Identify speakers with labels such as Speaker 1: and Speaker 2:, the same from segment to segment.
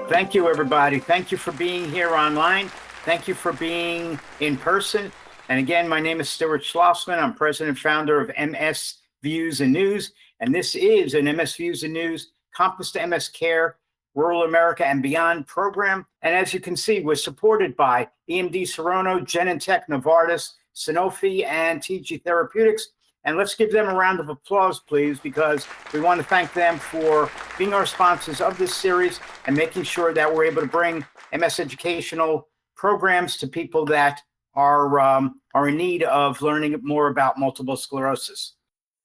Speaker 1: Thank you, everybody. Thank you for being here online. Thank you for being in person. And again, my name is Stuart Schlossman. I'm president and founder of MS Views and News. And this is an MS Views and News Compass to MS Care, Rural America and Beyond program. And as you can see, we're supported by EMD Serono, Genentech, Novartis, Sanofi and TG Therapeutics. And let's give them a round of applause, please, because we want to thank them for being our sponsors of this series and making sure that we're able to bring MS educational programs to people that are in need of learning more about multiple sclerosis.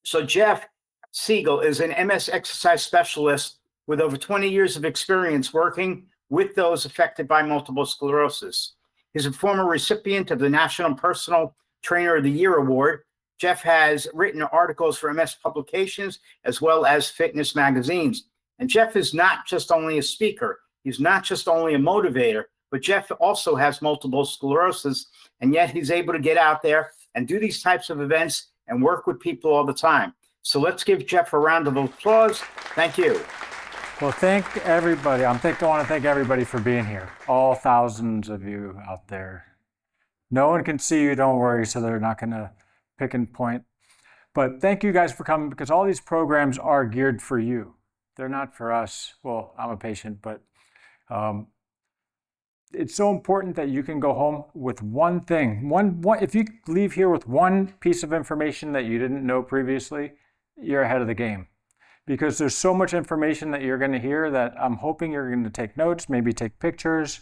Speaker 1: So Jeff Segal is an MS exercise specialist with over 20 years of experience working with those affected by multiple sclerosis. He's a former recipient of the National Personal Trainer of the Year Award. Jeff has written articles for MS publications as well as fitness magazines. And Jeff is not just only a speaker, he's not just only a motivator, but Jeff also has multiple sclerosis, and yet he's able to get out there and do these types of events and work with people all the time. So let's give Jeff a round of applause. Thank you.
Speaker 2: Well, thank everybody. I want to thank everybody for being here, all thousands of you out there. No one can see you, don't worry, so they're not going to pick and point. But thank you guys for coming, because all these programs are geared for you. They're not for us. Well, I'm a patient, but it's so important that you can go home with one thing. If you leave here with one piece of information that you didn't know previously, you're ahead of the game. Because there's so much information that you're going to hear that I'm hoping you're going to take notes, maybe take pictures.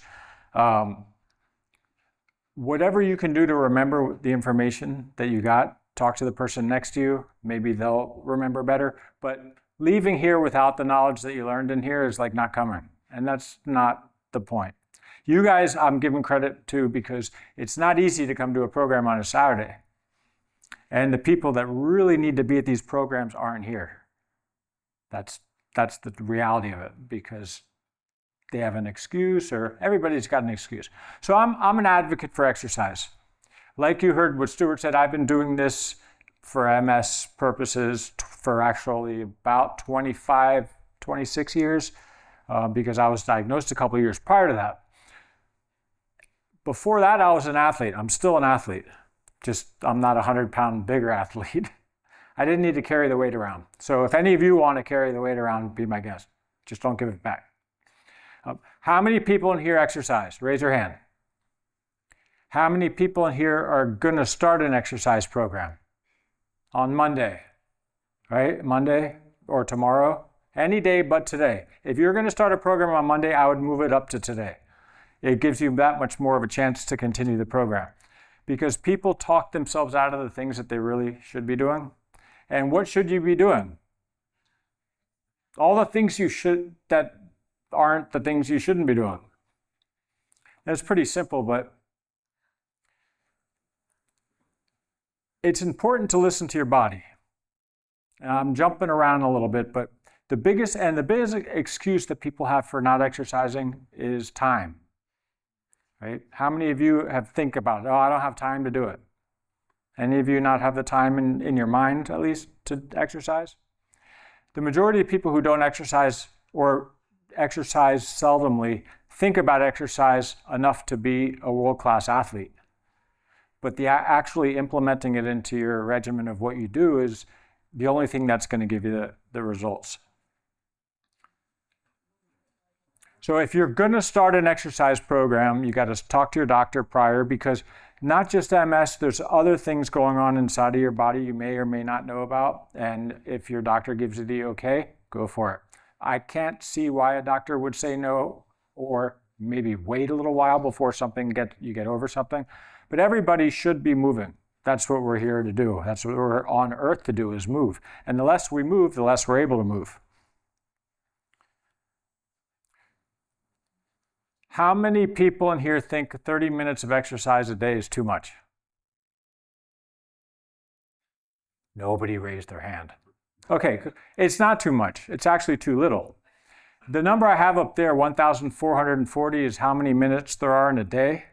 Speaker 2: Whatever you can do to remember the information that you got, talk to the person next to you, maybe they'll remember better. But leaving here without the knowledge that you learned in here is like not coming. And that's not the point. You guys, I'm giving credit to, because it's not easy to come to a program on a Saturday. And the people that really need to be at these programs aren't here. That's the reality of it, because they have an excuse, or everybody's got an excuse. So I'm an advocate for exercise. Like you heard what Stuart said, I've been doing this for MS purposes for actually about 25, 26 years, because I was diagnosed a couple of years prior to that. Before that, I was an athlete. I'm still an athlete. Just I'm not a 100-pound bigger athlete. I didn't need to carry the weight around. So if any of you want to carry the weight around, be my guest. Just don't give it back. How many people in here exercise? Raise your hand. How many people in here are going to start an exercise program on Monday? Right? Monday or tomorrow? Any day but today. If you're going to start a program on Monday, I would move it up to today. It gives you that much more of a chance to continue the program. Because people talk themselves out of the things that they really should be doing. And what should you be doing? All the things you should that aren't the things you shouldn't be doing. That's pretty simple, but it's important to listen to your body. And I'm jumping around a little bit, but the biggest excuse that people have for not exercising is time. Right? How many of you think about, I don't have time to do it? Any of you not have the time in your mind, at least, to exercise? The majority of people who don't exercise or exercise seldomly think about exercise enough to be a world-class athlete. But actually implementing it into your regimen of what you do is the only thing that's going to give you the results. So if you're going to start an exercise program, you got to talk to your doctor prior, because not just MS, there's other things going on inside of your body you may or may not know about. And if your doctor gives you the okay, go for it. I can't see why a doctor would say no, or maybe wait a little while before you get over something. But everybody should be moving. That's what we're here to do. That's what we're on earth to do, is move. And the less we move, the less we're able to move. How many people in here think 30 minutes of exercise a day is too much? Nobody raised their hand. Okay, it's not too much. It's actually too little. The number I have up there, 1,440, is how many minutes there are in a day.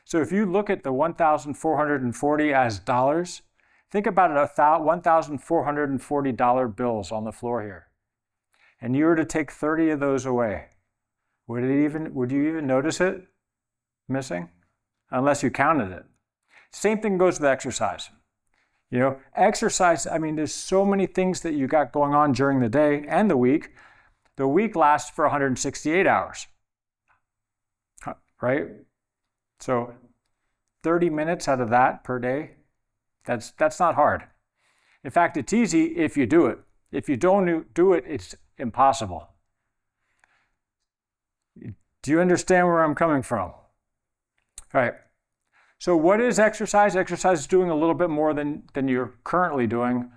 Speaker 2: So if you look at the 1,440 as dollars, think about it, $1,440 bills on the floor here. And you were to take 30 of those away. Would you even notice it missing? Unless you counted it. Same thing goes with exercise. Exercise, there's so many things that you got going on during the day and the week. The week lasts for 168 hours, right? So 30 minutes out of that per day, that's not hard. In fact, it's easy if you do it. If you don't do it, it's impossible. Do you understand where I'm coming from? All right. So what is exercise? Exercise is doing a little bit more than you're currently doing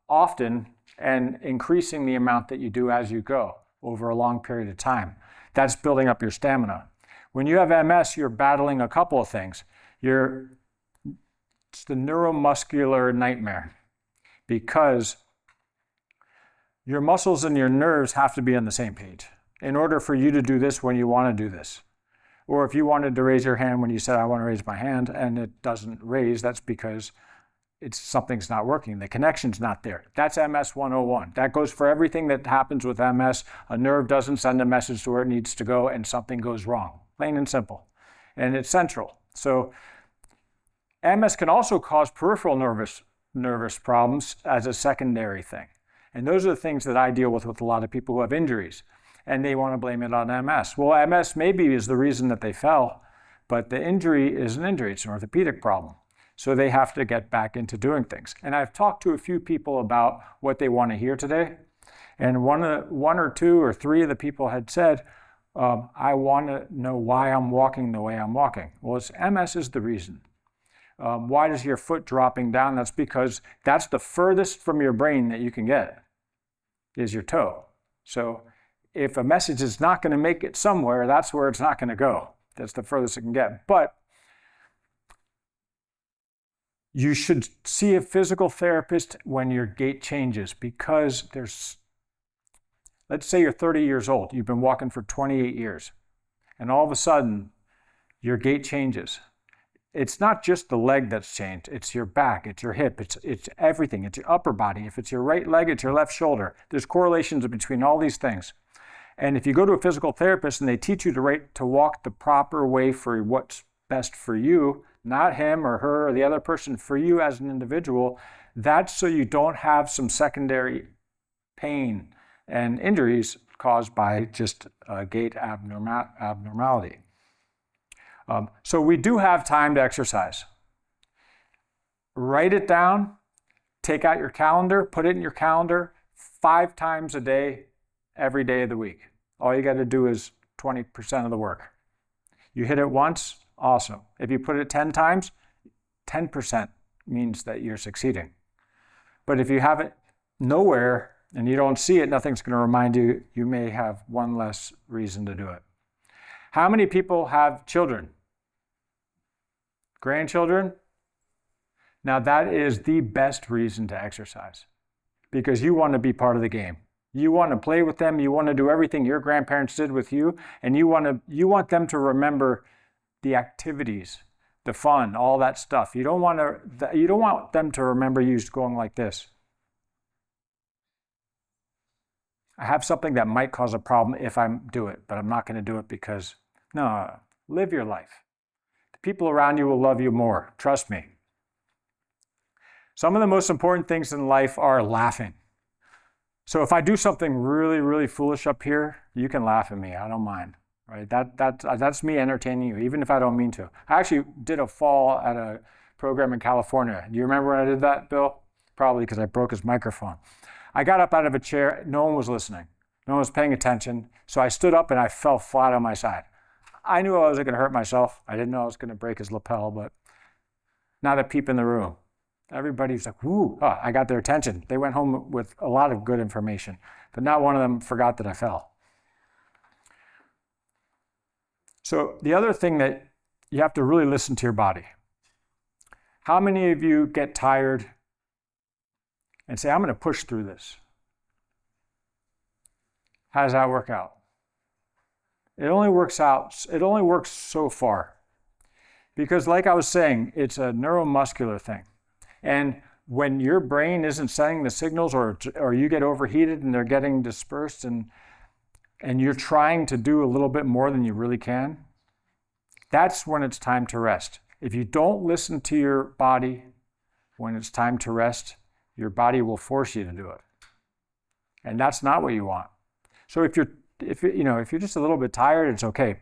Speaker 2: often, and increasing the amount that you do as you go over a long period of time. That's building up your stamina. When you have MS, you're battling a couple of things. It's the neuromuscular nightmare, because your muscles and your nerves have to be on the same page in order for you to do this when you want to do this. Or if you wanted to raise your hand when you said, I want to raise my hand, and it doesn't raise, that's because something's not working. The connection's not there. That's MS 101. That goes for everything that happens with MS. A nerve doesn't send a message to where it needs to go, and something goes wrong. Plain and simple. And it's central. So MS can also cause peripheral nervous problems as a secondary thing. And those are the things that I deal with a lot of people who have injuries. And they want to blame it on MS. Well, MS maybe is the reason that they fell, but the injury is an injury. It's an orthopedic problem. So they have to get back into doing things. And I've talked to a few people about what they want to hear today. And one or two or three of the people had said, I want to know why I'm walking the way I'm walking. Well, MS is the reason. Why is your foot dropping down? That's because that's the furthest from your brain that you can get, is your toe. So if a message is not going to make it somewhere, that's where it's not going to go. That's the furthest it can get. But you should see a physical therapist when your gait changes, because let's say you're 30 years old, you've been walking for 28 years, and all of a sudden your gait changes. It's not just the leg that's changed, it's your back, it's your hip, it's everything, it's your upper body. If it's your right leg, it's your left shoulder. There's correlations between all these things. And if you go to a physical therapist and they teach you to walk the proper way for what's best for you, not him or her or the other person, for you as an individual, that's so you don't have some secondary pain and injuries caused by just gait abnormality. So we do have time to exercise. Write it down, take out your calendar, put it in your calendar 5 times a day, every day of the week. All you got to do is 20% of the work. You hit it once, awesome. If you put it 10 times, 10% means that you're succeeding. But if you have it nowhere and you don't see it, nothing's going to remind you. You may have one less reason to do it. How many people have children? Grandchildren? Now that is the best reason to exercise, because you want to be part of the game. You want to play with them. You want to do everything your grandparents did with you, and you want them to remember the activities, the fun, all that stuff. You don't want them to remember you going like this. I have something that might cause a problem if I do it, but I'm not going to do it because, no, live your life. The people around you will love you more. Trust me. Some of the most important things in life are laughing. So if I do something really, really foolish up here, you can laugh at me. I don't mind, right? That's me entertaining you, even if I don't mean to. I actually did a fall at a program in California. Do you remember when I did that, Bill? Probably because I broke his microphone. I got up out of a chair. No one was listening. No one was paying attention. So I stood up and I fell flat on my side. I knew I wasn't going to hurt myself. I didn't know I was going to break his lapel, but not a peep in the room. Everybody's like, whoo, I got their attention. They went home with a lot of good information, but not one of them forgot that I fell. So the other thing that you have to really listen to your body. How many of you get tired and say, I'm going to push through this? How does that work out? It only works so far. Because like I was saying, it's a neuromuscular thing. And when your brain isn't sending the signals, or you get overheated and they're getting dispersed, and and you're trying to do a little bit more than you really can, that's when it's time to rest. If you don't listen to your body when it's time to rest, your body will force you to do it. And that's not what you want. So if you're just a little bit tired, it's okay.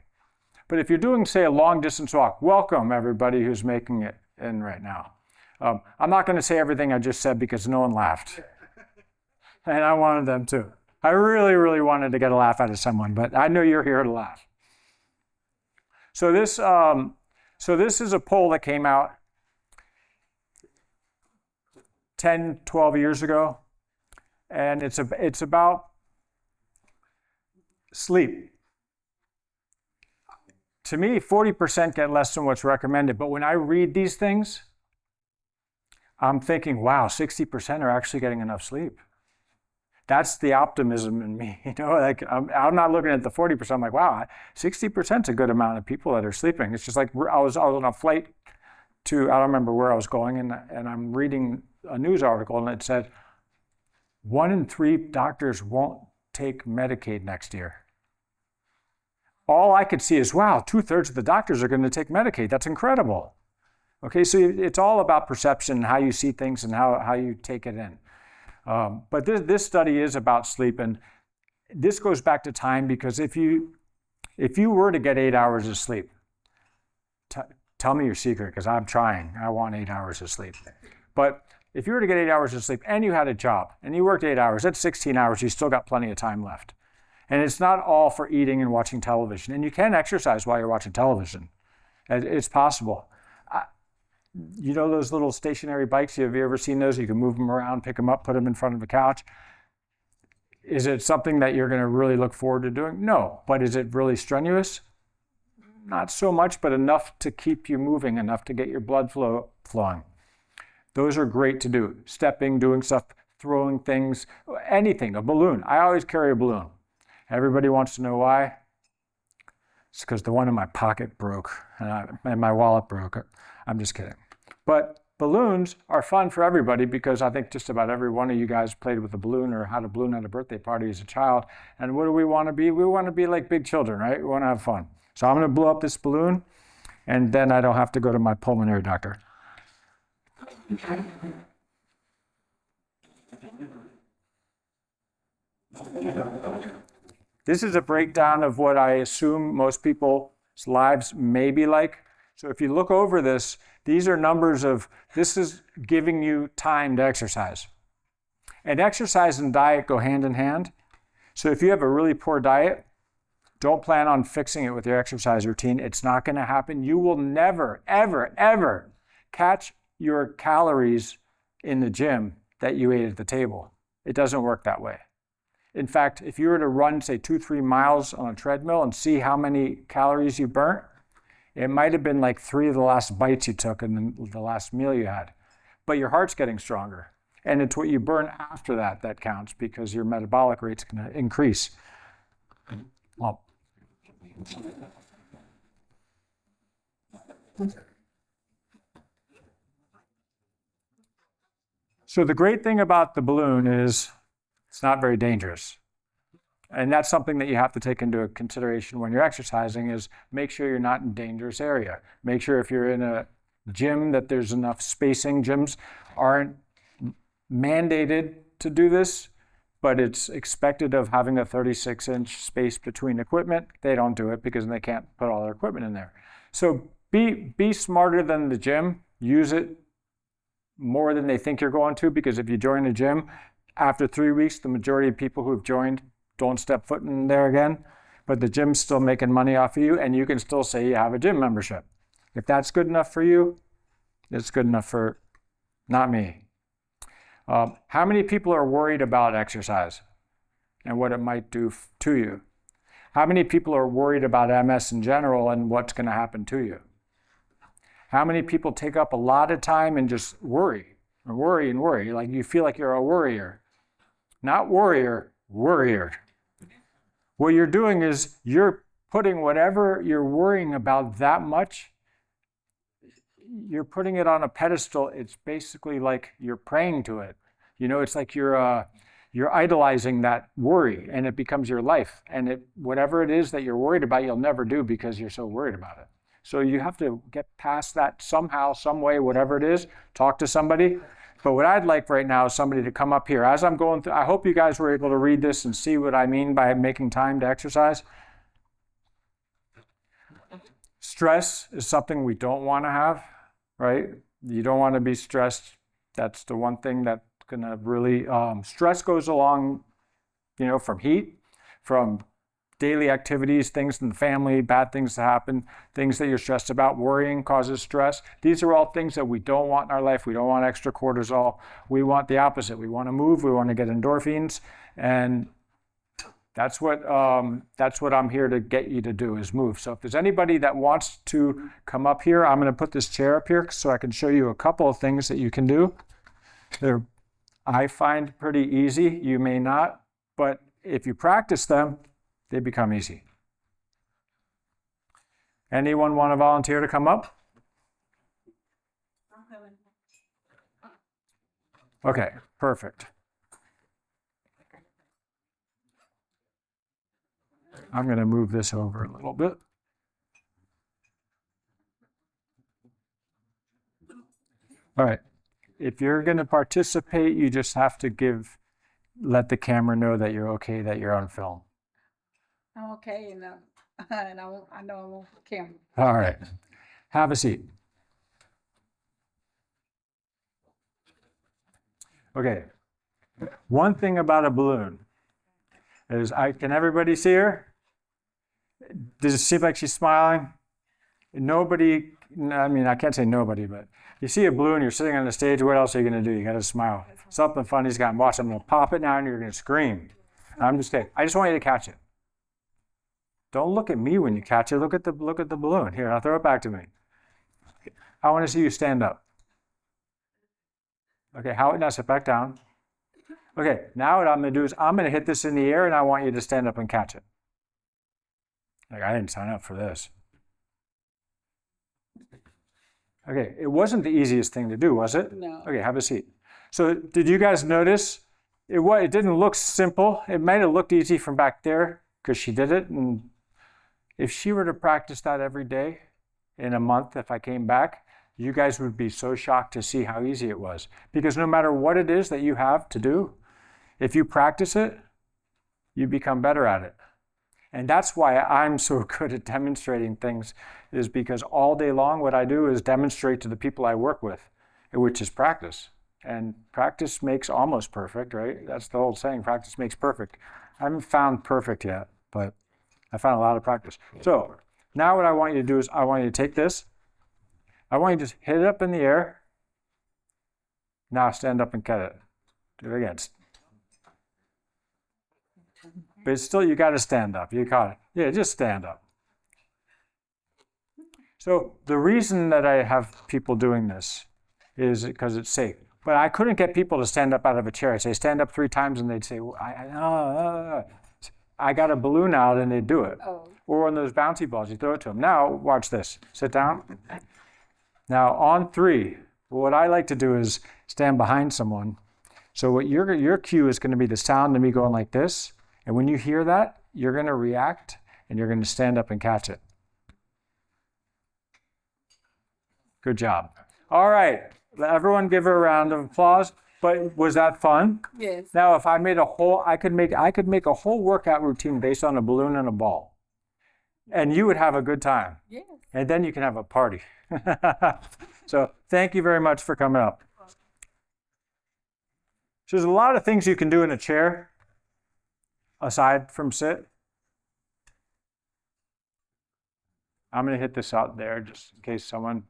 Speaker 2: But if you're doing, say, a long distance walk, welcome everybody who's making it in right now. I'm not going to say everything I just said because no one laughed. And I wanted them to. I really, really wanted to get a laugh out of someone, but I know you're here to laugh. So this is a poll that came out 10, 12 years ago, and it's about sleep. To me, 40% get less than what's recommended, but when I read these things, I'm thinking, wow, 60% are actually getting enough sleep. That's the optimism in me. Like I'm not looking at the 40%. I'm like, wow, 60% is a good amount of people that are sleeping. It's just like I was on a flight to, I don't remember where I was going, and I'm reading a news article, and it said 1 in 3 doctors won't take Medicaid next year. All I could see is, wow, 2/3 of the doctors are going to take Medicaid. That's incredible. Okay, so it's all about perception, how you see things, and how you take it in. But this study is about sleep, and this goes back to time, because if you were to get 8 hours of sleep, tell me your secret, because I'm trying. I want 8 hours of sleep. But if you were to get 8 hours of sleep and you had a job and you worked 8 hours, that's 16 hours. You still got plenty of time left. And it's not all for eating and watching television. And you can exercise while you're watching television. It's possible. You know those little stationary bikes? Have you ever seen those? You can move them around, pick them up, put them in front of a couch. Is it something that you're going to really look forward to doing? No. But is it really strenuous? Not so much, but enough to keep you moving, enough to get your blood flowing. Those are great to do. Stepping, doing stuff, throwing things, anything, a balloon. I always carry a balloon. Everybody wants to know why. It's because the one in my pocket broke and my wallet broke. I'm just kidding. But balloons are fun for everybody, because I think just about every one of you guys played with a balloon or had a balloon at a birthday party as a child. And what do we want to be? We want to be like big children, right? We want to have fun. So I'm going to blow up this balloon, and then I don't have to go to my pulmonary doctor. This is a breakdown of what I assume most people's lives may be like. So if you look over this, these are numbers of, this is giving you time to exercise. And exercise and diet go hand in hand. So if you have a really poor diet, don't plan on fixing it with your exercise routine. It's not going to happen. You will never, ever, ever catch your calories in the gym that you ate at the table. It doesn't work that way. In fact, if you were to run, say, 2-3 miles on a treadmill and see how many calories you burnt, it might have been like 3 of the last bites you took and the last meal you had. But your heart's getting stronger. And it's what you burn after that counts, because your metabolic rate's going to increase. Well, so the great thing about the balloon is it's not very dangerous. And that's something that you have to take into consideration when you're exercising, is make sure you're not in a dangerous area. Make sure if you're in a gym that there's enough spacing. Gyms aren't mandated to do this, but it's expected of having a 36-inch space between equipment. They don't do it because they can't put all their equipment in there. So be smarter than the gym. Use it more than they think you're going to, because if you join a gym, after 3 weeks, the majority of people who've joined don't step foot in there again, but the gym's still making money off of you, and you can still say you have a gym membership. If that's good enough for you, it's good enough for not me. How many people are worried about exercise and what it might do to you? How many people are worried about MS in general and what's going to happen to you? How many people take up a lot of time and just worry and worry and worry? Like you feel like you're a worrier. Not warrior, worrier. What you're doing is you're putting whatever you're worrying about that much, you're putting it on a pedestal. It's basically like you're praying to it. You know, it's like you're you're idolizing that worry and it becomes your life. And whatever it is that you're worried about, you'll never do because you're so worried about it. So you have to get past that somehow, some way, whatever it is, talk to somebody. But what I'd like right now is somebody to come up here. As I'm going through, I hope you guys were able to read this and see what I mean by making time to exercise. Stress is something we don't want to have, right? You don't want to be stressed. That's the one thing that's going to really, stress goes along, from heat, from daily activities, things in the family, bad things that happen, things that you're stressed about. Worrying causes stress. These are all things that we don't want in our life. We don't want extra cortisol. We want the opposite. We want to move. We want to get endorphins. And that's what I'm here to get you to do, is move. So if there's anybody that wants to come up here, I'm going to put this chair up here so I can show you a couple of things that you can do. I find pretty easy. You may not, but if you practice them, they become easy. Anyone want to volunteer to come up? Okay, perfect. I'm going to move this over a little bit. All right. If you're going to participate, you just have to let the camera know that you're okay, that you're on film.
Speaker 3: I'm okay, and I know I'm on camera.
Speaker 2: All right. Have a seat. Okay. One thing about a balloon is, can everybody see her? Does it seem like she's smiling? Nobody, I can't say nobody, but you see a balloon, you're sitting on the stage, what else are you going to do? You got to smile. Something funny's got to watch. I'm going to pop it now and you're going to scream. I'm just kidding. I just want you to catch it. Don't look at me when you catch it. Look at the balloon. Here, I'll throw it back to me. I want to see you stand up. Okay, now sit back down. Okay, now what I'm going to do is I'm going to hit this in the air and I want you to stand up and catch it. Like, I didn't sign up for this. Okay, it wasn't the easiest thing to do, was it?
Speaker 3: No.
Speaker 2: Okay, have a seat. So did you guys notice? It didn't look simple. It might have looked easy from back there because she did it. And if she were to practice that every day in a month, if I came back, you guys would be so shocked to see how easy it was. Because no matter what it is that you have to do, if you practice it, you become better at it. And that's why I'm so good at demonstrating things, is because all day long what I do is demonstrate to the people I work with, which is practice. And practice makes almost perfect, right? That's the old saying, practice makes perfect. I haven't found perfect yet, but I found a lot of practice. So now what I want you to do is I want you to take this. I want you to just hit it up in the air. Now stand up and get it. Do it again. But still, you got to stand up. You got it. Yeah, just stand up. So the reason that I have people doing this is because it's safe. But I couldn't get people to stand up out of a chair. I'd say, stand up 3 times, and they'd say, I got a balloon out, and they'd do it.
Speaker 3: Oh.
Speaker 2: Or on those bouncy balls, you throw it to them. Now, watch this. Sit down. Now, on 3, what I like to do is stand behind someone. So what your cue is going to be the sound of me going like this. And when you hear that, you're going to react, and you're going to stand up and catch it. Good job. All right. Everyone give her a round of applause. But was that fun?
Speaker 3: Yes.
Speaker 2: Now, if I made I could make a whole workout routine based on a balloon and a ball. And you would have a good time.
Speaker 3: Yes.
Speaker 2: And then you can have a party. So thank you very much for coming up. So there's a lot of things you can do in a chair aside from sit. I'm going to hit this out there just in case someone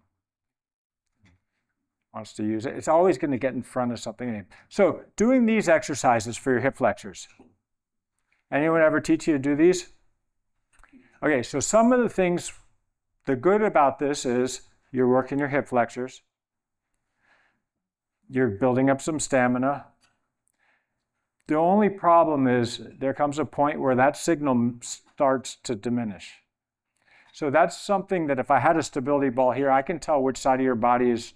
Speaker 2: wants to use it. It's always going to get in front of something. So doing these exercises for your hip flexors. Anyone ever teach you to do these? Okay, so some of the things, the good about this is you're working your hip flexors. You're building up some stamina. The only problem is there comes a point where that signal starts to diminish. So that's something that if I had a stability ball here, I can tell which side of your body is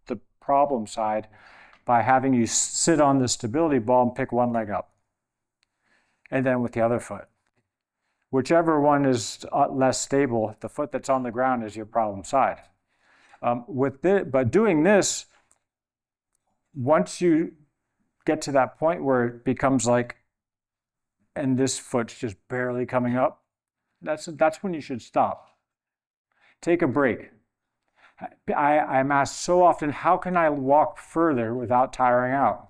Speaker 2: the problem side. by having you sit on the stability ball and pick one leg up. And then with the other foot. Whichever one is less stable, the foot that's on the ground is your problem side. But doing this, once you get to that point where it becomes like, and this foot's just barely coming up, that's when you should stop. Take a break. I'm asked so often, how can I walk further without tiring out?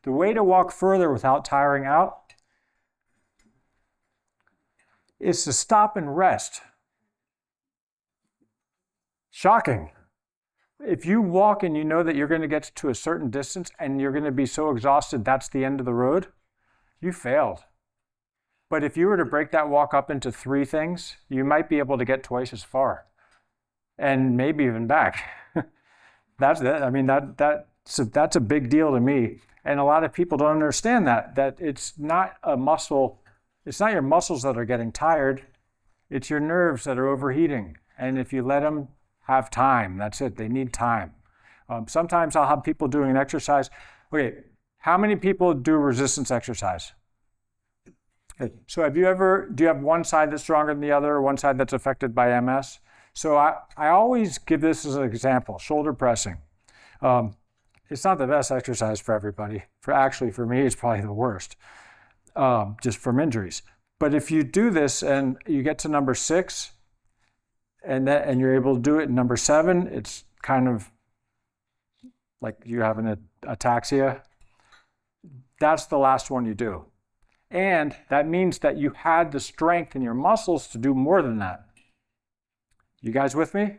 Speaker 2: The way to walk further without tiring out is to stop and rest. Shocking. If you walk and you know that you're going to get to a certain distance and you're going to be so exhausted that's the end of the road, you failed. But if you were to break that walk up into 3 things, you might be able to get twice as far. And maybe even back. That's a big deal to me. And a lot of people don't understand that it's not a muscle. It's not your muscles that are getting tired. It's your nerves that are overheating. And if you let them have time, that's it. They need time. Sometimes I'll have people doing an exercise. Okay, how many people do resistance exercise? Okay. So do you have one side that's stronger than the other, or one side that's affected by MS? So I always give this as an example, shoulder pressing. It's not the best exercise for everybody. For me, it's probably the worst. Just from injuries. But if you do this and you get to number 6 and you're able to do it in number 7, it's kind of like you have an ataxia. That's the last one you do. And that means that you had the strength in your muscles to do more than that. You guys with me?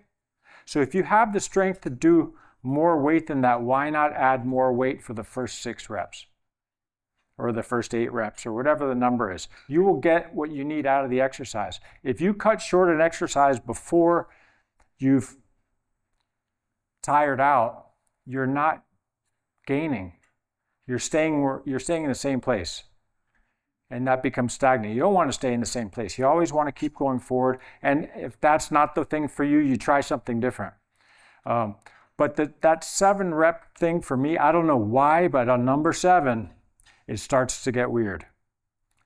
Speaker 2: So if you have the strength to do more weight than that, why not add more weight for the first 6 reps? Or the first 8 reps, or whatever the number is. You will get what you need out of the exercise. If you cut short an exercise before you've tired out, you're not gaining. You're staying in the same place. And that becomes stagnant. You don't want to stay in the same place. You always want to keep going forward. And if that's not the thing for you, you try something different. But that 7 rep thing for me, I don't know why, but on number 7, it starts to get weird.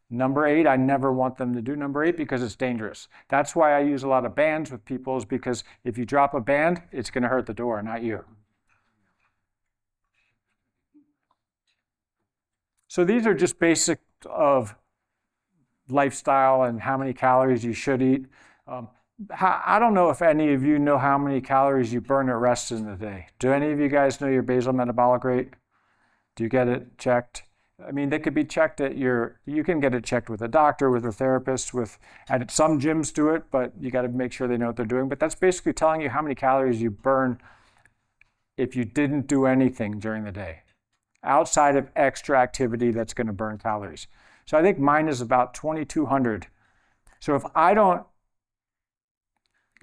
Speaker 2: Number 8, I never want them to do number 8 because it's dangerous. That's why I use a lot of bands with people, is because if you drop a band, it's going to hurt the door, not you. So these are just basic of lifestyle and how many calories you should eat. I don't know if any of you know how many calories you burn at rest in a day. Do any of you guys know your basal metabolic rate? Do you get it checked? I mean, they could be checked you can get it checked with a doctor, with a therapist, and some gyms do it, but you got to make sure they know what they're doing. But that's basically telling you how many calories you burn if you didn't do anything during the day, outside of extra activity that's going to burn calories. So I think mine is about 2,200. So if I don't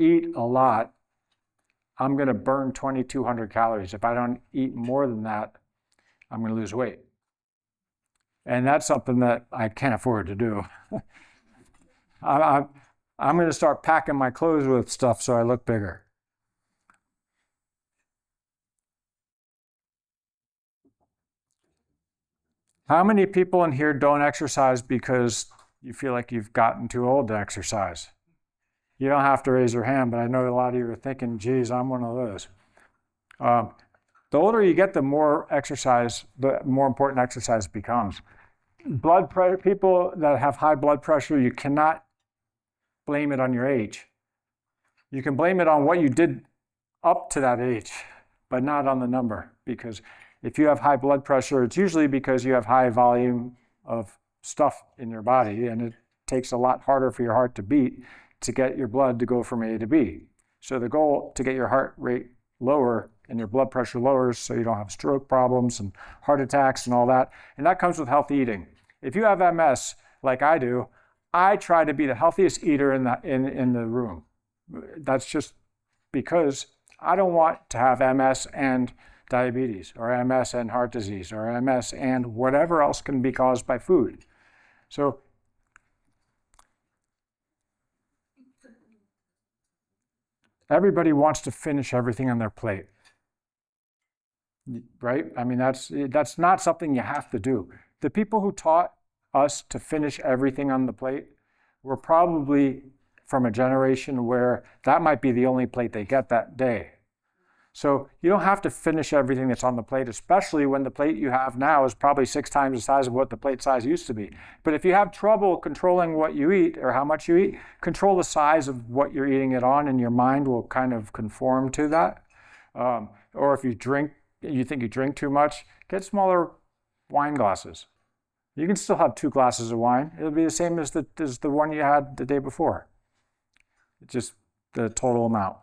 Speaker 2: eat a lot, I'm going to burn 2,200 calories. If I don't eat more than that, I'm going to lose weight. And that's something that I can't afford to do. I'm going to start packing my clothes with stuff so I look bigger. How many people in here don't exercise because you feel like you've gotten too old to exercise? You don't have to raise your hand, but I know a lot of you are thinking, geez, I'm one of those. The older you get, the more important exercise becomes. People that have high blood pressure, you cannot blame it on your age. You can blame it on what you did up to that age, but not on the number. Because if you have high blood pressure, it's usually because you have high volume of stuff in your body, and it takes a lot harder for your heart to beat to get your blood to go from A to B. So the goal to get your heart rate lower and your blood pressure lowers so you don't have stroke problems and heart attacks and all that. And that comes with healthy eating. If you have MS, like I do, I try to be the healthiest eater in the room. That's just because I don't want to have MS and diabetes, or MS and heart disease, or MS and whatever else can be caused by food. So everybody wants to finish everything on their plate. right? I mean, that's not something you have to do. The people who taught us to finish everything on the plate were probably from a generation where that might be the only plate they get that day. So you don't have to finish everything that's on the plate, especially when the plate you have now is probably 6 times the size of what the plate size used to be. But if you have trouble controlling what you eat or how much you eat, control the size of what you're eating it on, and your mind will kind of conform to that. Or if you think you drink too much, get smaller wine glasses. You can still have 2 glasses of wine. It'll be the same as the one you had the day before. It's just the total amount.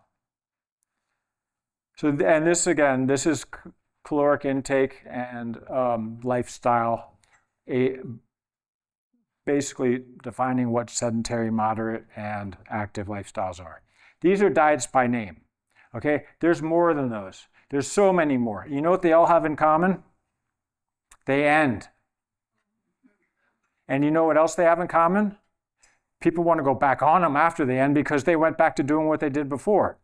Speaker 2: So, and this again, this is caloric intake and lifestyle, basically defining what sedentary, moderate, and active lifestyles are. These are diets by name, okay? There's more than those. There's so many more. You know what they all have in common? They end. And you know what else they have in common? People want to go back on them after they end because they went back to doing what they did before.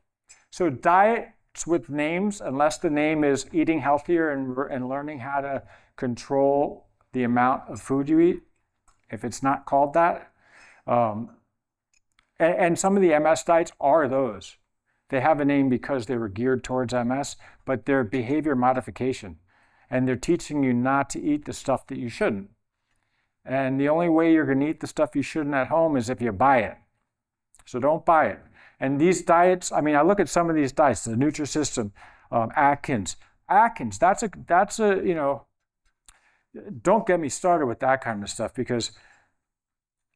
Speaker 2: So diets with names, unless the name is eating healthier and learning how to control the amount of food you eat, if it's not called that. And some of the MS diets are those. They have a name because they were geared towards MS, but they're behavior modification. And they're teaching you not to eat the stuff that you shouldn't. And the only way you're going to eat the stuff you shouldn't at home is if you buy it. So don't buy it. And these diets, I mean, I look at some of these diets, the Nutrisystem, Atkins, that's a, you know, don't get me started with that kind of stuff, because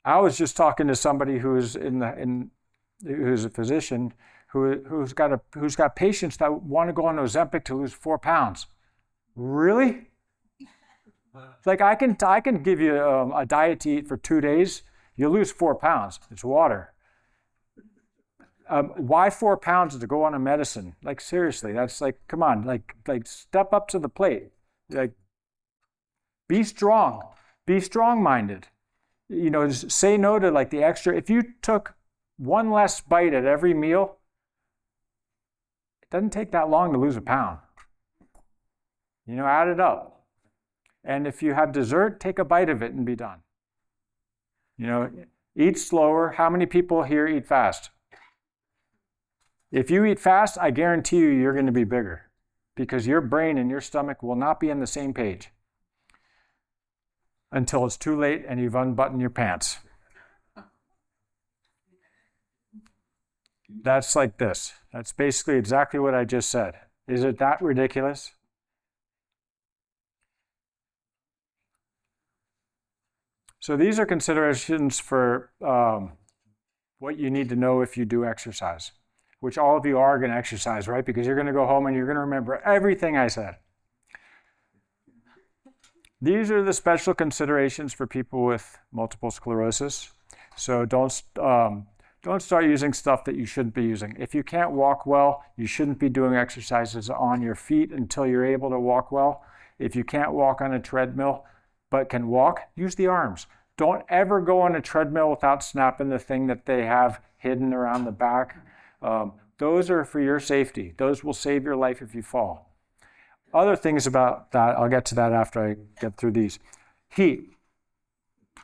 Speaker 2: I was just talking to somebody who's who's a physician who's got patients that want to go on Ozempic to lose 4 pounds. Really? Like I can give you a diet to eat for 2 days. You lose 4 pounds. It's water. Why 4 pounds to go on a medicine? Like seriously, that's like, come on, like step up to the plate. Like, be strong, be strong-minded. You know, just say no to like the extra. If you took 1 less bite at every meal, it doesn't take that long to lose a pound. You know, add it up. And if you have dessert, take a bite of it and be done. You know, eat slower. How many people here eat fast? If you eat fast, I guarantee you're going to be bigger, because your brain and your stomach will not be on the same page until it's too late and you've unbuttoned your pants. That's like this. That's basically exactly what I just said. Is it that ridiculous? So these are considerations for what you need to know if you do exercise, which all of you are going to exercise, right? Because you're going to go home and you're going to remember everything I said. These are the special considerations for people with multiple sclerosis. So don't start using stuff that you shouldn't be using. If you can't walk well, you shouldn't be doing exercises on your feet until you're able to walk well. If you can't walk on a treadmill but can walk, use the arms. Don't ever go on a treadmill without snapping the thing that they have hidden around the back. Those are for your safety. Those will save your life if you fall. Other things about that, I'll get to that after I get through these. Heat.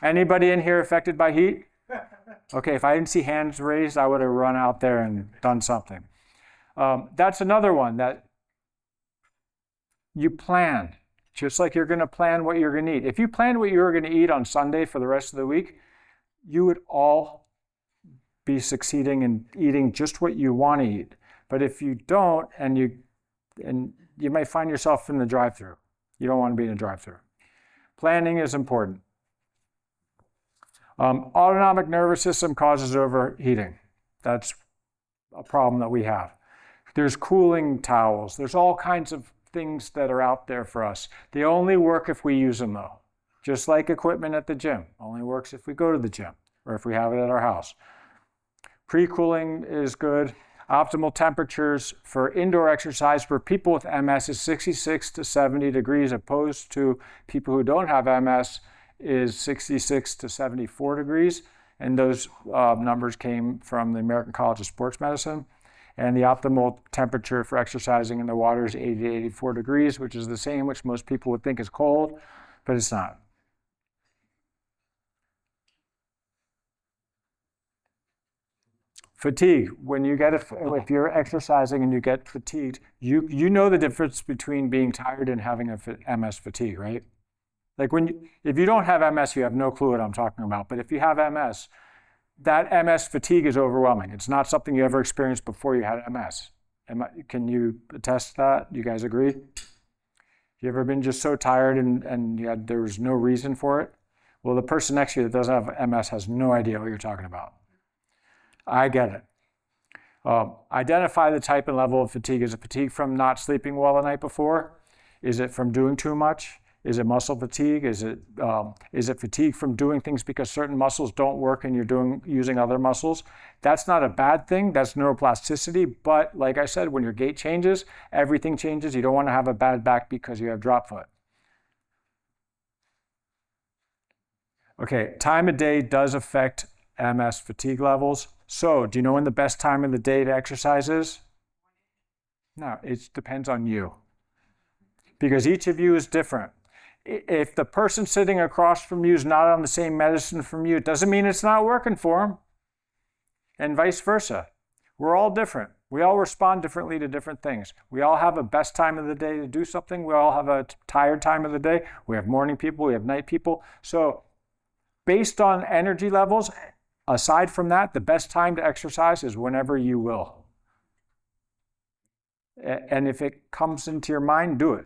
Speaker 2: Anybody in here affected by heat? Okay, if I didn't see hands raised, I would have run out there and done something. That's another one that you plan, just like you're going to plan what you're going to eat. If you planned what you were going to eat on Sunday for the rest of the week, you would all be succeeding in eating just what you want to eat. But if you don't, and you might find yourself in the drive-thru. You don't want to be in a drive-thru. Planning is important. Autonomic nervous system causes overheating. That's a problem that we have. There's cooling towels. There's all kinds of things that are out there for us. They only work if we use them, though. Just like equipment at the gym. Only works if we go to the gym or if we have it at our house. Pre-cooling is good. Optimal temperatures for indoor exercise for people with MS is 66 to 70 degrees, opposed to people who don't have MS is 66 to 74 degrees. And those numbers came from the American College of Sports Medicine. And the optimal temperature for exercising in the water is 80 to 84 degrees, which is the same, which most people would think is cold, but it's not. Fatigue. When you get if you're exercising and you get fatigued, you know the difference between being tired and having a MS fatigue, right? Like if you don't have MS, you have no clue what I'm talking about. But if you have MS, that MS fatigue is overwhelming. It's not something you ever experienced before you had MS. Can you attest to that? You guys agree? You ever been just so tired and there was no reason for it? Well, the person next to you that doesn't have MS has no idea what you're talking about. I get it. Identify the type and level of fatigue. Is it fatigue from not sleeping well the night before? Is it from doing too much? Is it muscle fatigue? Is it fatigue from doing things because certain muscles don't work and you're using other muscles? That's not a bad thing. That's neuroplasticity. But like I said, when your gait changes, everything changes. You don't want to have a bad back because you have drop foot. Okay, time of day does affect MS fatigue levels. So, do you know when the best time of the day to exercise is? No, it depends on you. Because each of you is different. If the person sitting across from you is not on the same medicine from you, it doesn't mean it's not working for them. And vice versa. We're all different. We all respond differently to different things. We all have a best time of the day to do something. We all have a tired time of the day. We have morning people, we have night people. So, based on energy levels, aside from that, the best time to exercise is whenever you will. And if it comes into your mind, do it.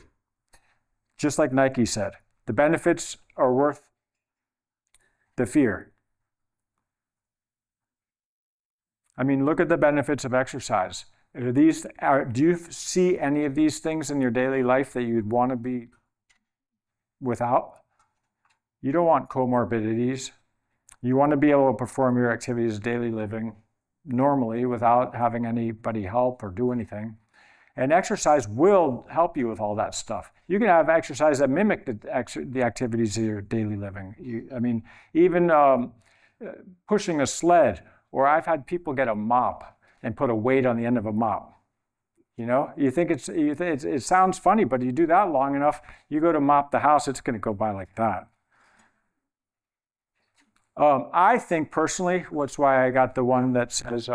Speaker 2: Just like Nike said, the benefits are worth the fear. I mean, look at the benefits of exercise. Do you see any of these things in your daily life that you'd want to be without? You don't want comorbidities. You want to be able to perform your activities of daily living normally without having anybody help or do anything. And exercise will help you with all that stuff. You can have exercise that mimic the activities of your daily living. Even pushing a sled, or I've had people get a mop and put a weight on the end of a mop. You know, you think it sounds funny, but you do that long enough, you go to mop the house, it's going to go by like that. I think personally, that's why I got the one that says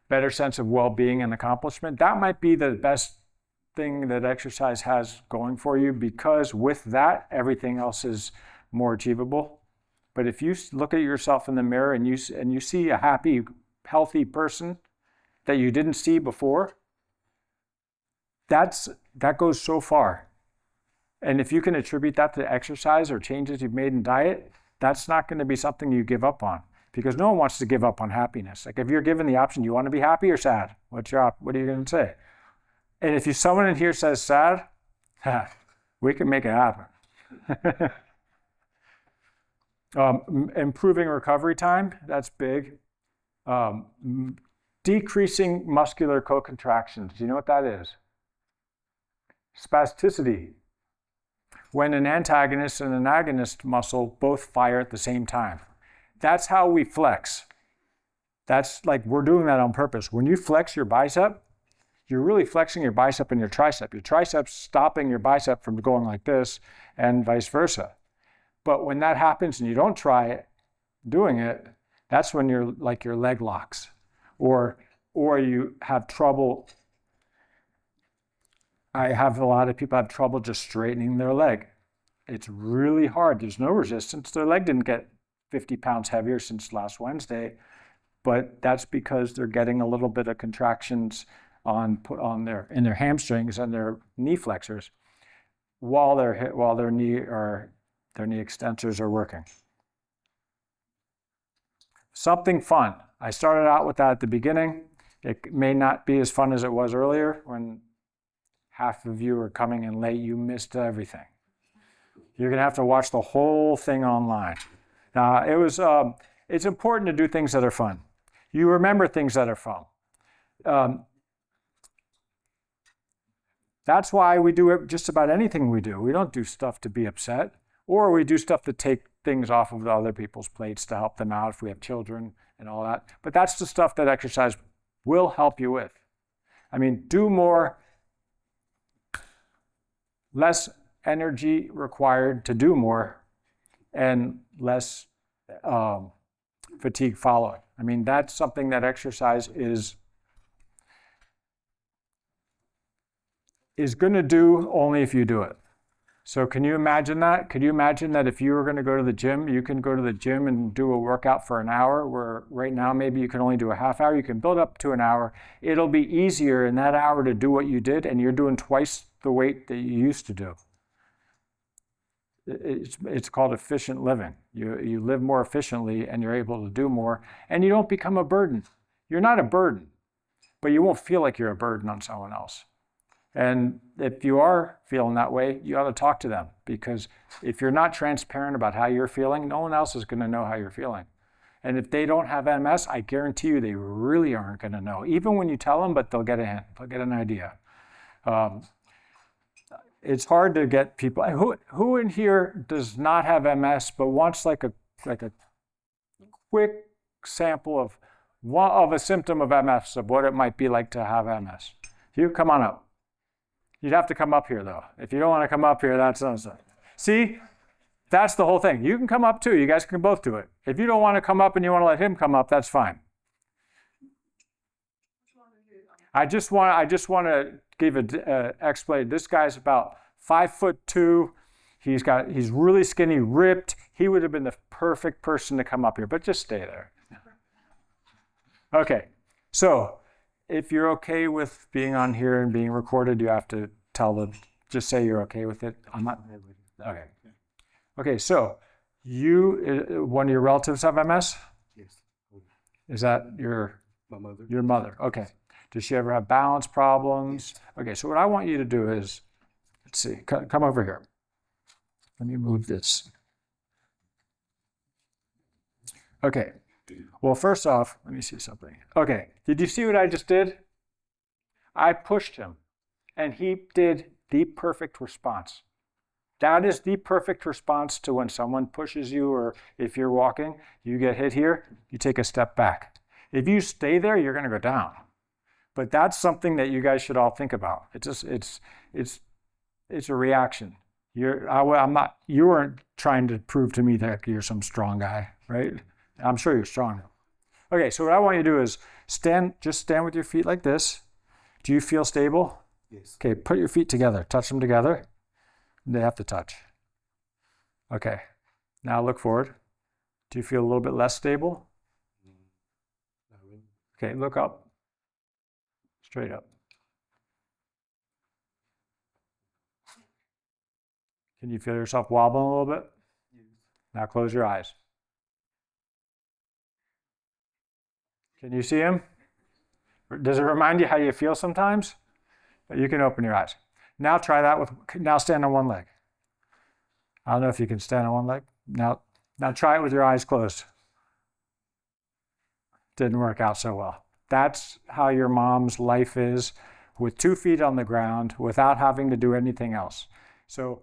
Speaker 2: better sense of well-being and accomplishment. That might be the best thing that exercise has going for you, because with that, everything else is more achievable. But if you look at yourself in the mirror and you see a happy, healthy person that you didn't see before, that goes so far. And if you can attribute that to exercise or changes you've made in diet, that's not going to be something you give up on, because no one wants to give up on happiness. Like if you're given the option, you want to be happy or sad? What are you going to say? And if someone in here says sad, we can make it happen. Improving recovery time, that's big. Decreasing muscular co-contractions. Do you know what that is? Spasticity. When an antagonist and an agonist muscle both fire at the same time. That's how we flex. That's like we're doing that on purpose. When you flex your bicep, you're really flexing your bicep and your tricep. Your tricep's stopping your bicep from going like this and vice versa. But when that happens and you don't try doing it, that's when your leg locks or you have trouble. I have a lot of people have trouble just straightening their leg. It's really hard. There's no resistance. Their leg didn't get 50 pounds heavier since last Wednesday, but that's because they're getting a little bit of contractions in their hamstrings and their knee flexors while their knee extensors are working. Something fun. I started out with that at the beginning. It may not be as fun as it was earlier when half of you are coming in late. You missed everything. You're going to have to watch the whole thing online. Now, it's important to do things that are fun. You remember things that are fun. That's why we do just about anything we do. We don't do stuff to be upset, or we do stuff to take things off of other people's plates to help them out if we have children and all that. But that's the stuff that exercise will help you with. I mean, do more, less energy required to do more, and less fatigue following. I mean, that's something that exercise is going to do only if you do it. So can you imagine that? Could you imagine that if you were going to go to the gym, you can go to the gym and do a workout for an hour, where right now maybe you can only do a half hour, you can build up to an hour. It'll be easier in that hour to do what you did, and you're doing twice the weight that you used to do. It's called efficient living. You live more efficiently and you're able to do more, and you don't become a burden. You're not a burden, but you won't feel like you're a burden on someone else. And if you are feeling that way, you ought to talk to them, because if you're not transparent about how you're feeling, no one else is going to know how you're feeling. And if they don't have MS, I guarantee you they really aren't going to know, even when you tell them, but they'll get a hint, they'll get an idea. It's hard to get people. Who in here does not have MS but wants like a quick sample of a symptom of MS, of what it might be like to have MS? You come on up. You'd have to come up here though. If you don't want to come up here, that's something. See, that's the whole thing. You can come up too. You guys can both do it. If you don't want to come up and you want to let him come up, that's fine. I just want to give an explanation. This guy's about 5'2". He's really skinny, ripped. He would have been the perfect person to come up here, but just stay there. Okay, so if you're okay with being on here and being recorded, you have to just say you're okay with it. I'm not. Okay. Okay, so one of your relatives have MS?
Speaker 4: Yes.
Speaker 2: Is that
Speaker 4: My mother.
Speaker 2: your mother? Okay. Does she ever have balance problems? Okay, so what I want you to do is, let's see, come over here. Let me move this. Okay. Well, first off, let me see something. Okay, did you see what I just did? I pushed him, and he did the perfect response. That is the perfect response to when someone pushes you, or if you're walking, you get hit here, you take a step back. If you stay there, you're going to go down. But that's something that you guys should all think about. It's a reaction. You weren't trying to prove to me that you're some strong guy, right? I'm sure you're strong. Okay, so what I want you to do is just stand with your feet like this. Do you feel stable?
Speaker 4: Yes.
Speaker 2: Okay, put your feet together, touch them together. They have to touch. Okay, now look forward. Do you feel a little bit less stable?
Speaker 4: Not really.
Speaker 2: Okay, look up. Straight up. Can you feel yourself wobbling a little bit?
Speaker 4: Yes.
Speaker 2: Now close your eyes. Can you see him? Does it remind you how you feel sometimes? You can open your eyes. Now try that now stand on one leg. I don't know if you can stand on one leg. Now try it with your eyes closed. Didn't work out so well. That's how your mom's life is, with 2 feet on the ground, without having to do anything else. So,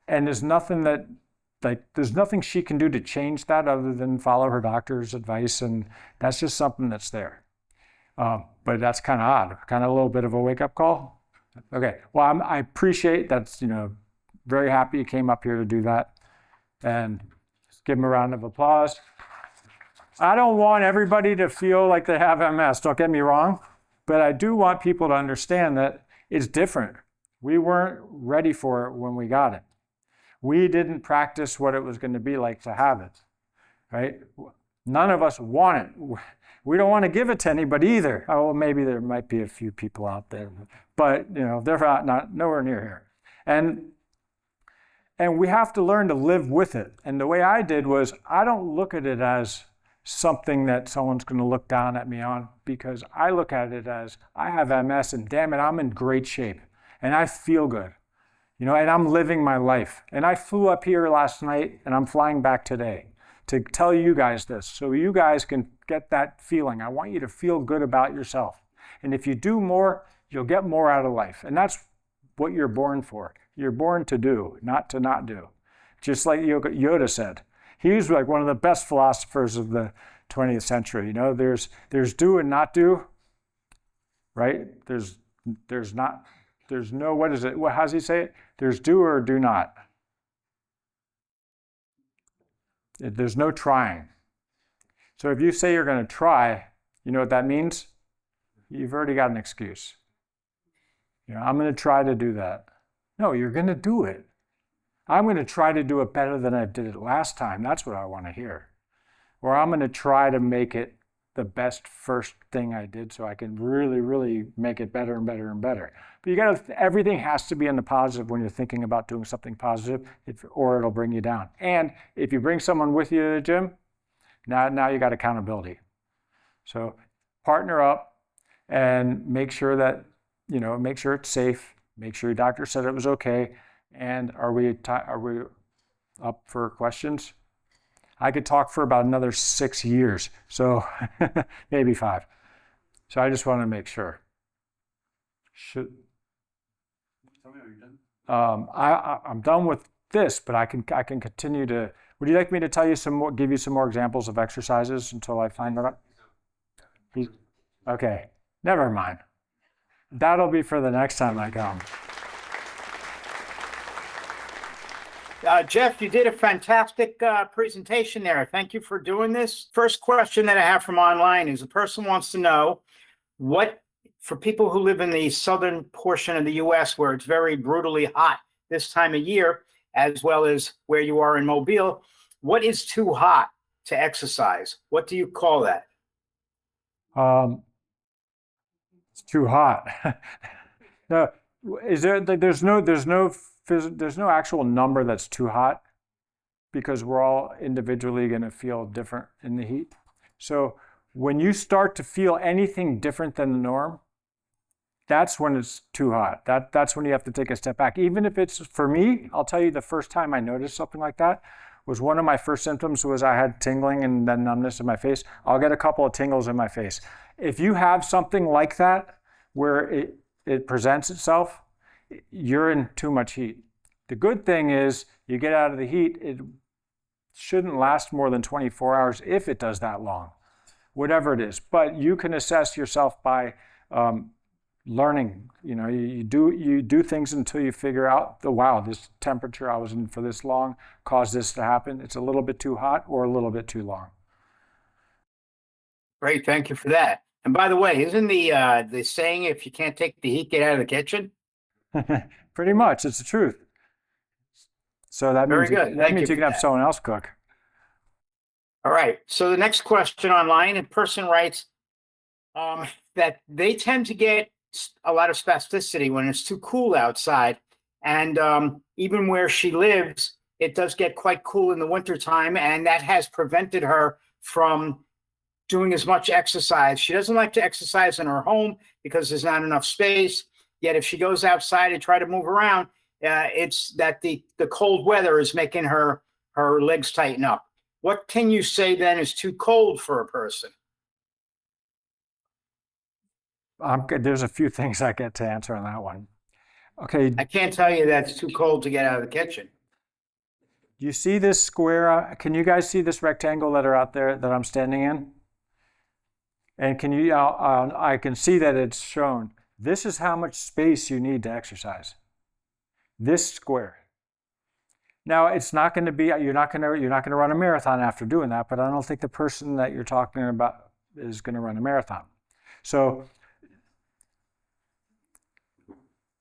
Speaker 2: and there's nothing she can do to change that other than follow her doctor's advice, and that's just something that's there. But that's kind of odd, kind of a little bit of a wake-up call. Okay, well, I appreciate that's, very happy you came up here to do that, and just give him a round of applause. I don't want everybody to feel like they have MS, don't get me wrong, but I do want people to understand that it's different. We weren't ready for it when we got it. We didn't practice what it was going to be like to have it, right? None of us want it. We don't want to give it to anybody either. Oh, well, maybe there might be a few people out there, but they're not nowhere near here. And we have to learn to live with it. And the way I did was, I don't look at it as something that someone's going to look down at me on, because I look at it as, I have MS, and damn it, I'm in great shape and I feel good, and I'm living my life. And I flew up here last night and I'm flying back today to tell you guys this, so you guys can get that feeling. I want you to feel good about yourself. And if you do more, you'll get more out of life. And that's what you're born for. You're born to do, not to not do. Just like Yoda said. He was like one of the best philosophers of the 20th century. There's do and not do. right? There's no, what is it? How does he say it? There's do or do not. There's no trying. So if you say you're going to try, you know what that means? You've already got an excuse. I'm going to try to do that. No, you're going to do it. I'm going to try to do it better than I did it last time. That's what I want to hear. Or I'm going to try to make it the best first thing I did so I can really, really make it better and better and better. But everything has to be in the positive when you're thinking about doing something positive, or it'll bring you down. And if you bring someone with you to the gym, now you got accountability. So partner up and make sure that, make sure it's safe, make sure your doctor said it was okay. And are we up for questions? I could talk for about another 6 years, so maybe 5. So I just want to make sure.
Speaker 4: Tell me, are you done?
Speaker 2: I'm done with this, but I can continue to. Would you like me to tell you some more, give you some more examples of exercises until I find that out? Okay, never mind. That'll be for the next time I come.
Speaker 1: Jeff, you did a fantastic presentation there. Thank you for doing this. First question that I have from online is a person wants to know for people who live in the southern portion of the US where it's very brutally hot this time of year, as well as where you are in Mobile, what is too hot to exercise? What do you call that?
Speaker 2: It's too hot. No, there's no actual number that's too hot, because we're all individually going to feel different in the heat. So when you start to feel anything different than the norm, that's when it's too hot. That's when you have to take a step back. Even if it's, for me, I'll tell you, the first time I noticed something like that was one of my first symptoms was I had tingling and then numbness in my face. I'll get a couple of tingles in my face. If you have something like that where it presents itself, you're in too much heat. The good thing is you get out of the heat, it shouldn't last more than 24 hours if it does that long, whatever it is. But you can assess yourself by learning. You do things until you figure out wow, this temperature I was in for this long caused this to happen. It's a little bit too hot or a little bit too long.
Speaker 1: Great, thank you for that. And by the way, isn't the saying, if you can't take the heat, get out of the kitchen?
Speaker 2: Pretty much, it's the truth. So that
Speaker 1: Very
Speaker 2: means
Speaker 1: good.
Speaker 2: that
Speaker 1: Thank
Speaker 2: means
Speaker 1: you
Speaker 2: you can
Speaker 1: for
Speaker 2: have
Speaker 1: that.
Speaker 2: someone else cook.
Speaker 1: All right. So the next question online, a person writes that they tend to get a lot of spasticity when it's too cool outside. And even where she lives, it does get quite cool in the wintertime, and that has prevented her from doing as much exercise. She doesn't like to exercise in her home because there's not enough space. Yet if she goes outside and try to move around, it's that the cold weather is making her legs tighten up. What can you say then is too cold for a person?
Speaker 2: There's a few things I get to answer on that one. Okay,
Speaker 1: I can't tell you that's too cold to get out of the kitchen.
Speaker 2: you see this square? Can you guys see this rectangle that are out there that I'm standing in? And can you? I can see that it's shown. This is how much space you need to exercise. This square. Now it's not going to be. You're not going to run a marathon after doing that. But I don't think the person that you're talking about is going to run a marathon. So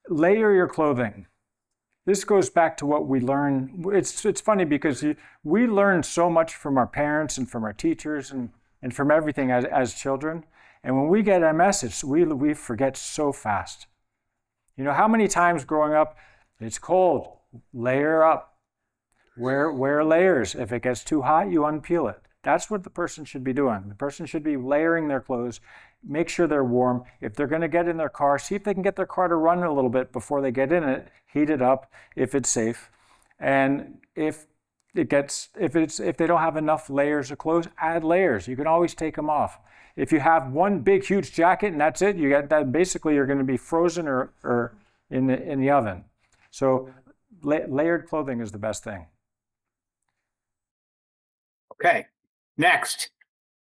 Speaker 2: layer your clothing. This goes back to what we learn. It's funny because we learn so much from our parents and from our teachers and from everything as children. And when we get MS, we forget so fast. How many times growing up, it's cold, layer up, wear layers. If it gets too hot, you unpeel it. That's what the person should be doing. The person should be layering their clothes, make sure they're warm. If they're going to get in their car, see if they can get their car to run a little bit before they get in it, heat it up if it's safe. And if they don't have enough layers of clothes, add layers. You can always take them off. If you have one big huge jacket and that's it, you get that. Basically, you're going to be frozen or in the oven. So layered clothing is the best thing.
Speaker 1: Okay. Next,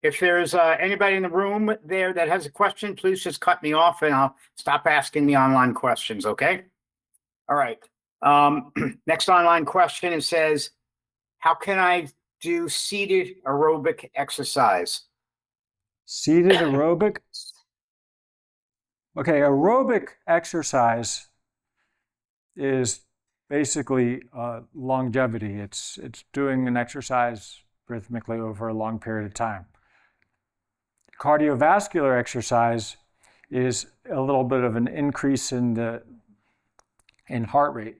Speaker 1: If there's anybody in the room there that has a question, please just cut me off and I'll stop asking the online questions, okay? All right. Next online question, it says, how can I do seated aerobic exercise?
Speaker 2: Seated aerobic? Okay, aerobic exercise is basically longevity. It's doing an exercise rhythmically over a long period of time. Cardiovascular exercise is a little bit of an increase in heart rate.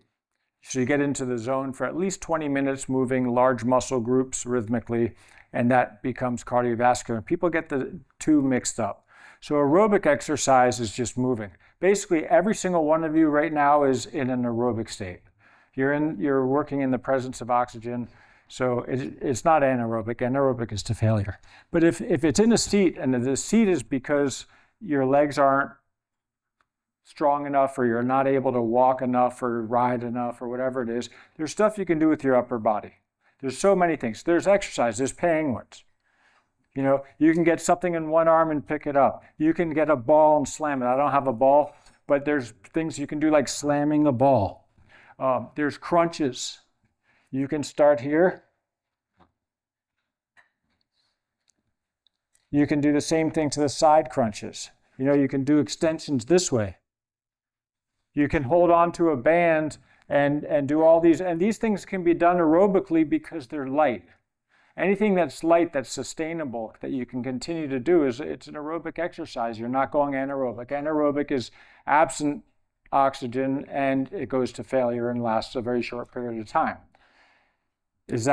Speaker 2: So you get into the zone for at least 20 minutes moving large muscle groups rhythmically, and that becomes cardiovascular. People get the two mixed up. So aerobic exercise is just moving. Basically, every single one of you right now is in an aerobic state. You're working in the presence of oxygen, so it's not anaerobic. Anaerobic is to failure. But if it's in a seat, and the seat is because your legs aren't strong enough, or you're not able to walk enough or ride enough or whatever it is, there's stuff you can do with your upper body. There's so many things. There's exercise, there's penguins. You know, you can get something in one arm and pick it up. You can get a ball and slam it. I don't have a ball, but there's things you can do like slamming a ball. There's crunches. You can start here. You can do the same thing to the side crunches. You know, you can do extensions this way. You can hold on to a band and do all these, and these things can be done aerobically because they're light. Anything that's light, that's sustainable, that you can continue to do, it's an aerobic exercise. You're not going anaerobic. Anaerobic is absent oxygen, and it goes to failure and lasts a very short period of time. Did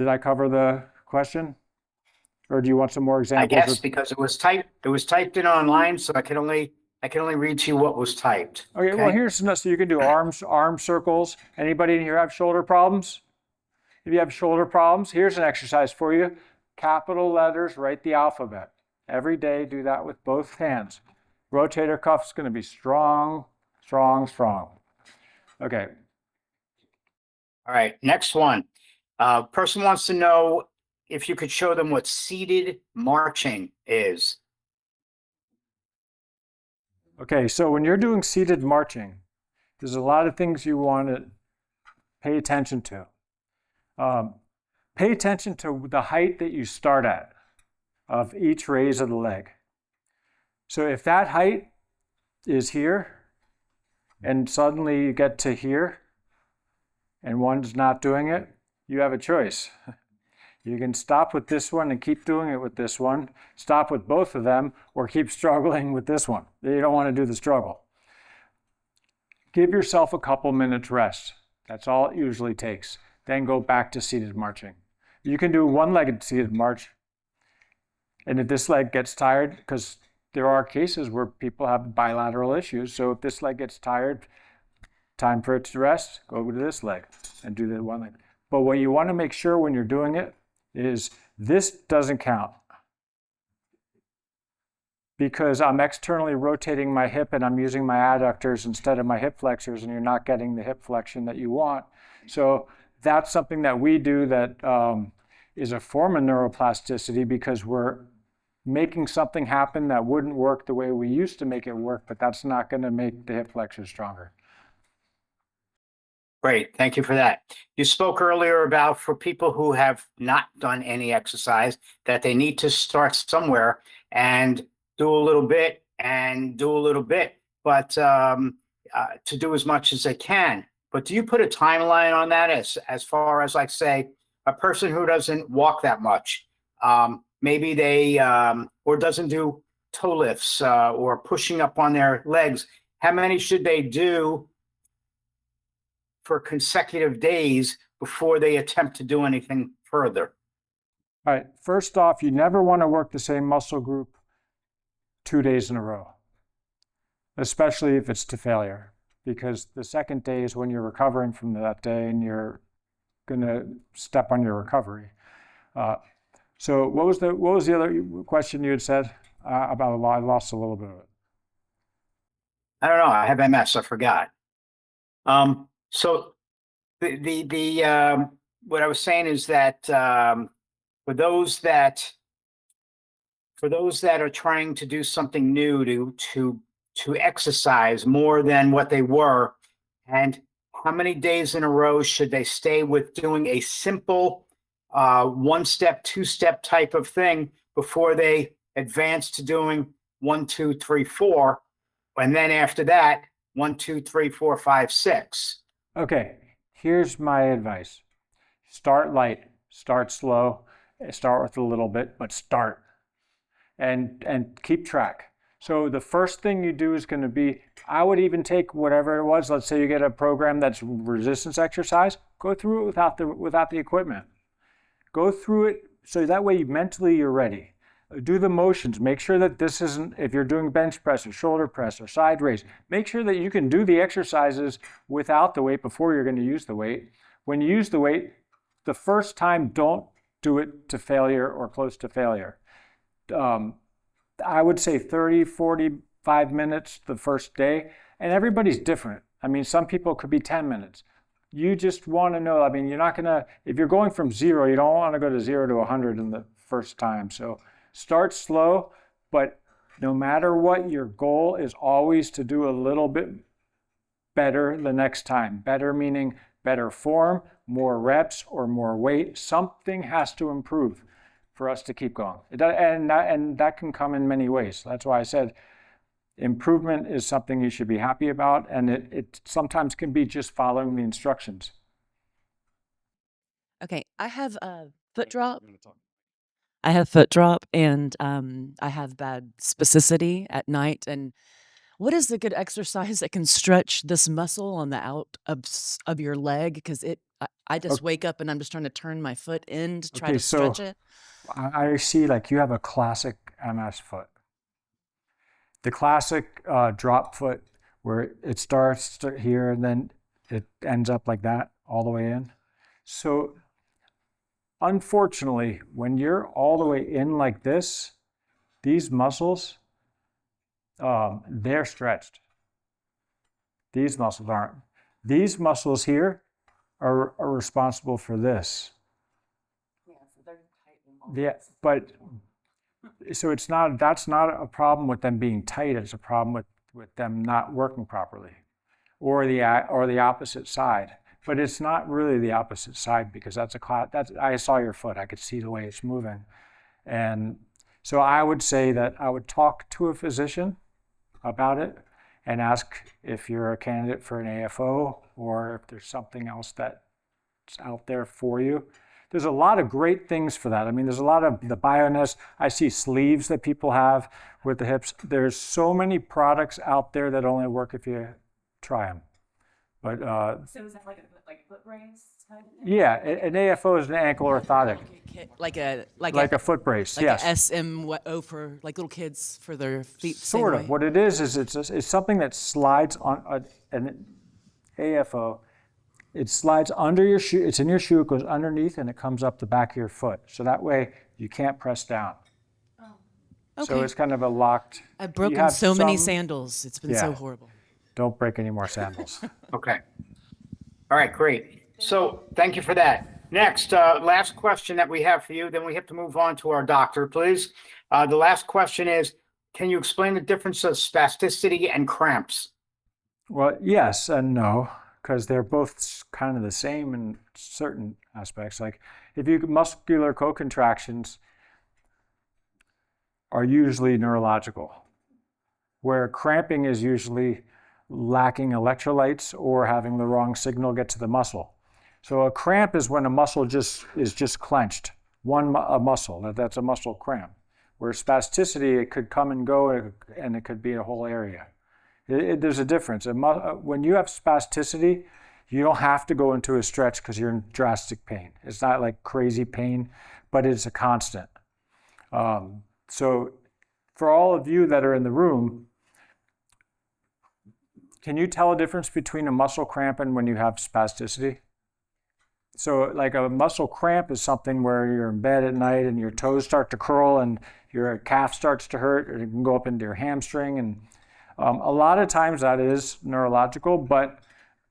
Speaker 2: I cover the question? Or do you want some more examples?
Speaker 1: I guess because it was typed in online, so I can only read to you what was typed.
Speaker 2: Okay, well, here's so you can do arm circles. Anybody in here have shoulder problems? If you have shoulder problems, here's an exercise for you. Capital letters, write the alphabet. Every day, do that with both hands. Rotator cuff is going to be strong, strong, strong. Okay.
Speaker 1: All right, next one. Person wants to know if you could show them what seated marching is.
Speaker 2: Okay, so when you're doing seated marching, there's a lot of things you want to pay attention to. Pay attention to the height that you start at of each raise of the leg. So if that height is here, and suddenly you get to here, and one's not doing it, you have a choice. You can stop with this one and keep doing it with this one, stop with both of them, or keep struggling with this one. You don't want to do the struggle. Give yourself a couple minutes rest. That's all it usually takes. Then go back to seated marching. You can do one-legged seated march. And if this leg gets tired, because there are cases where people have bilateral issues, so if this leg gets tired, time for it to rest, go to this leg and do the one leg. But what you want to make sure when you're doing it is this doesn't count. Because I'm externally rotating my hip and I'm using my adductors instead of my hip flexors, and you're not getting the hip flexion that you want. So that's something that we do that is a form of neuroplasticity, because we're making something happen that wouldn't work the way we used to make it work, but that's not going to make the hip flexors stronger.
Speaker 1: Great, thank you for that. You spoke earlier about for people who have not done any exercise, that they need to start somewhere and do a little bit and do a little bit, but to do as much as they can. But do you put a timeline on that as far as, like, say, a person who doesn't walk that much, maybe they, or doesn't do toe lifts or pushing up on their legs, how many should they do for consecutive days before they attempt to do anything further?
Speaker 2: All right, first off, you never want to work the same muscle group 2 days in a row, especially if it's to failure, because the second day is when you're recovering from that day and you're going to step on your recovery. So what was the other question you had said about? I lost a little bit of it.
Speaker 1: I don't know. I have MS. I forgot. So the what I was saying is that for those that for those that are trying to do something new to exercise more than what they were, and how many days in a row should they stay with doing a simple one-step, two-step type of thing before they advance to doing 1, 2, 3, 4, and then after that 1, 2, 3, 4, 5, 6?
Speaker 2: Okay, here's my advice. Start light, start slow, start with a little bit, but start and keep track. So the first thing you do is going to be, I would even take whatever it was. Let's say you get a program that's resistance exercise, go through it without the equipment. Go through it so that way mentally you're ready. Do the motions. Make sure that this isn't, if you're doing bench press or shoulder press or side raise, make sure that you can do the exercises without the weight before you're going to use the weight. When you use the weight, the first time, don't do it to failure or close to failure. I would say 30, 45 minutes the first day, and everybody's different. I mean, some people could be 10 minutes. You just want to know, I mean, you're not going to, if you're going from 0, you don't want to go to 0 to 100 in the first time. So start slow, but no matter what, your goal is always to do a little bit better the next time. Better meaning better form, more reps, or more weight. Something has to improve for us to keep going. And that can come in many ways. That's why I said improvement is something you should be happy about, and it sometimes can be just following the instructions.
Speaker 5: Okay, I have a foot drop. I have foot drop, and I have bad spasticity at night. And what is a good exercise that can stretch this muscle on the out of your leg? Because I just wake up and I'm just trying to turn my foot in to try
Speaker 2: Okay,
Speaker 5: to stretch it.
Speaker 2: I see like you have a classic MS foot. The classic drop foot where it starts here and then it ends up like that all the way in. So unfortunately, when you're all the way in like this, these muscles, they're stretched. These muscles aren't. These muscles here are responsible for this.
Speaker 5: Yeah, so they're tight.
Speaker 2: Yeah, but so that's not a problem with them being tight. It's a problem with them not working properly, or the opposite side. But it's not really the opposite side, because I saw your foot. I could see the way it's moving, and so I would say that I would talk to a physician about it and ask if you're a candidate for an AFO or if there's something else that's out there for you. There's a lot of great things for that. I mean, there's a lot of the Bioness. I see sleeves that people have with the hips. There's so many products out there that only work if you try them. But
Speaker 5: So is that like a foot brace type of
Speaker 2: yeah, an AFO is an ankle orthotic,
Speaker 5: like
Speaker 2: like a foot brace.
Speaker 5: like
Speaker 2: Yes.
Speaker 5: a SMO for like little kids for their feet.
Speaker 2: Sort of. What it is it's something that slides on an AFO. It slides under your shoe. It's in your shoe. It goes underneath, and it comes up the back of your foot. So that way you can't press down.
Speaker 5: Oh. Okay.
Speaker 2: So it's kind of a locked.
Speaker 5: I've broken so many sandals. It's been so horrible.
Speaker 2: Don't break any more sandals.
Speaker 1: Okay. All right, great. So thank you for that. Next, last question that we have for you, then we have to move on to our doctor, please. The last question is, can you explain the difference of spasticity and cramps?
Speaker 2: Well, yes and no, because they're both kind of the same in certain aspects. Like if you muscular co-contractions are usually neurological, where cramping is usually lacking electrolytes or having the wrong signal get to the muscle. So a cramp is when a muscle is just clenched, a muscle, that's a muscle cramp. Where spasticity, it could come and go, and it could be a whole area. There's a difference. When you have spasticity, you don't have to go into a stretch because you're in drastic pain. It's not like crazy pain, but it's a constant. So for all of you that are in the room, can you tell a difference between a muscle cramp and when you have spasticity? So like a muscle cramp is something where you're in bed at night and your toes start to curl and your calf starts to hurt, or it can go up into your hamstring. And a lot of times that is neurological, but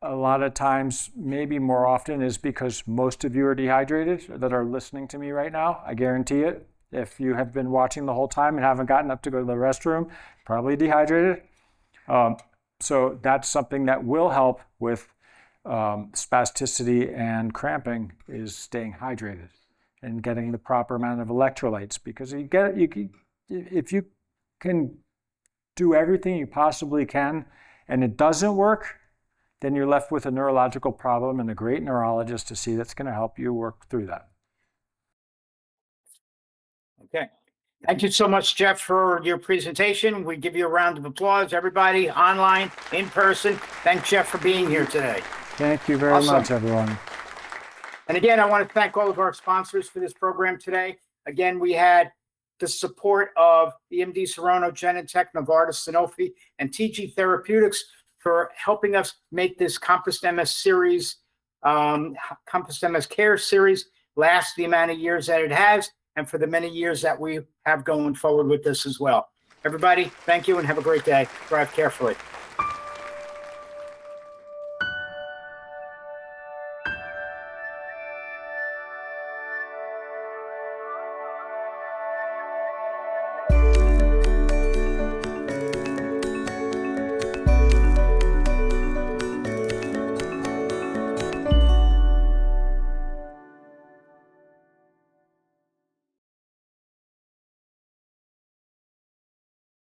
Speaker 2: a lot of times, maybe more often, is because most of you are dehydrated that are listening to me right now. I guarantee it. If you have been watching the whole time and haven't gotten up to go to the restroom, probably dehydrated. So that's something that will help with spasticity and cramping, is staying hydrated and getting the proper amount of electrolytes, because if you can do everything you possibly can and it doesn't work, then you're left with a neurological problem and a great neurologist to see that's going to help you work through that.
Speaker 1: Okay. Thank you so much, Jeff, for your presentation. We give you a round of applause. Everybody online, in person, thank Jeff for being here today.
Speaker 2: Thank you very much, everyone.
Speaker 1: And again, I want to thank all of our sponsors for this program today. Again, we had the support of EMD Serono, Genentech, Novartis, Sanofi, and TG Therapeutics for helping us make this Compass MS series, Compass MS Care series, last the amount of years that it has, and for the many years that we have going forward with this as well. Everybody, thank you and have a great day. Drive carefully.